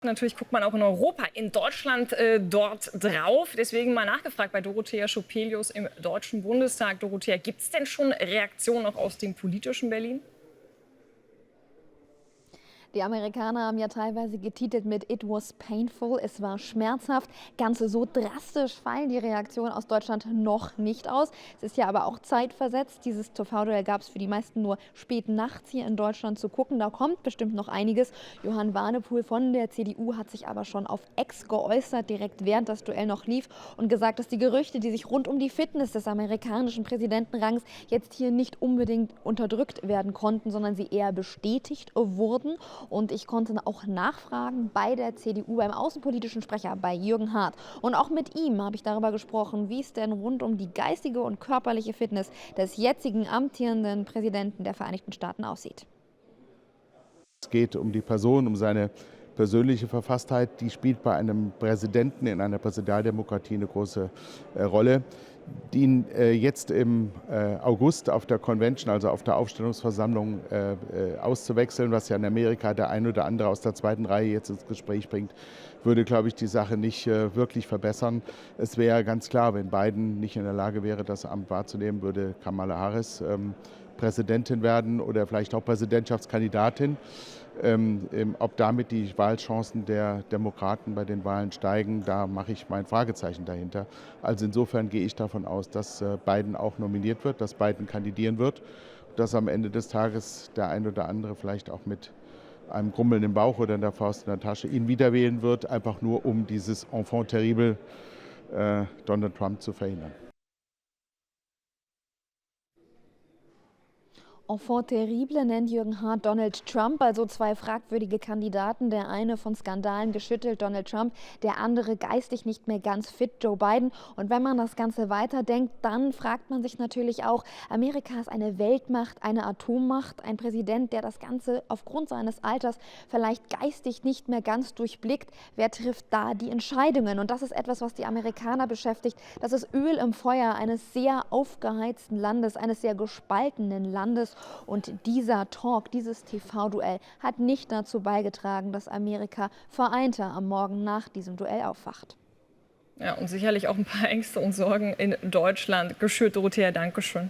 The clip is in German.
Natürlich guckt man auch in Europa, in Deutschland dort drauf. Deswegen mal nachgefragt bei Dorothea Schopelius im Deutschen Bundestag. Dorothea, gibt es denn schon Reaktionen auch aus dem politischen Berlin? Die Amerikaner haben ja teilweise getitelt mit "It was painful", es war schmerzhaft. Ganz so drastisch fallen die Reaktionen aus Deutschland noch nicht aus. Es ist ja aber auch zeitversetzt. Dieses TV-Duell gab es für die meisten nur spät nachts hier in Deutschland zu gucken. Da kommt bestimmt noch einiges. Johann Wanepool von der CDU hat sich aber schon auf X geäußert, direkt während das Duell noch lief, und gesagt, dass die Gerüchte, die sich rund um die Fitness des amerikanischen Präsidentenrangs jetzt hier nicht unbedingt unterdrückt werden konnten, sondern sie eher bestätigt wurden. Und ich konnte auch nachfragen bei der CDU, beim außenpolitischen Sprecher, bei Jürgen Hart. Und auch mit ihm habe ich darüber gesprochen, wie es denn rund um die geistige und körperliche Fitness des jetzigen amtierenden Präsidenten der Vereinigten Staaten aussieht. Es geht um die Person, um seine persönliche Verfasstheit. Die spielt bei einem Präsidenten in einer Präsidialdemokratie eine große Rolle. Den jetzt im August auf der Convention, also auf der Aufstellungsversammlung, auszuwechseln, was ja in Amerika der ein oder andere aus der zweiten Reihe jetzt ins Gespräch bringt, würde, glaube ich, die Sache nicht wirklich verbessern. Es wäre ganz klar, wenn Biden nicht in der Lage wäre, das Amt wahrzunehmen, würde Kamala Harris Präsidentin werden oder vielleicht auch Präsidentschaftskandidatin. Ob damit die Wahlchancen der Demokraten bei den Wahlen steigen, da mache ich mein Fragezeichen dahinter. Also insofern gehe ich davon aus, dass Biden auch nominiert wird, dass Biden kandidieren wird, dass am Ende des Tages der ein oder andere vielleicht auch mit einem Grummeln im Bauch oder in der Faust in der Tasche ihn wieder wählen wird, einfach nur um dieses Enfant terrible Donald Trump zu verhindern. Enfant terrible nennt Jürgen Hart Donald Trump, also zwei fragwürdige Kandidaten. Der eine von Skandalen geschüttelt, Donald Trump, der andere geistig nicht mehr ganz fit, Joe Biden. Und wenn man das Ganze weiterdenkt, dann fragt man sich natürlich auch, Amerika ist eine Weltmacht, eine Atommacht, ein Präsident, der das Ganze aufgrund seines Alters vielleicht geistig nicht mehr ganz durchblickt. Wer trifft da die Entscheidungen? Und das ist etwas, was die Amerikaner beschäftigt. Das ist Öl im Feuer eines sehr aufgeheizten Landes, eines sehr gespaltenen Landes. Und dieser Talk, dieses TV-Duell hat nicht dazu beigetragen, dass Amerika vereinter am Morgen nach diesem Duell aufwacht. Ja, und sicherlich auch ein paar Ängste und Sorgen in Deutschland geschürt. Dorothea, danke schön.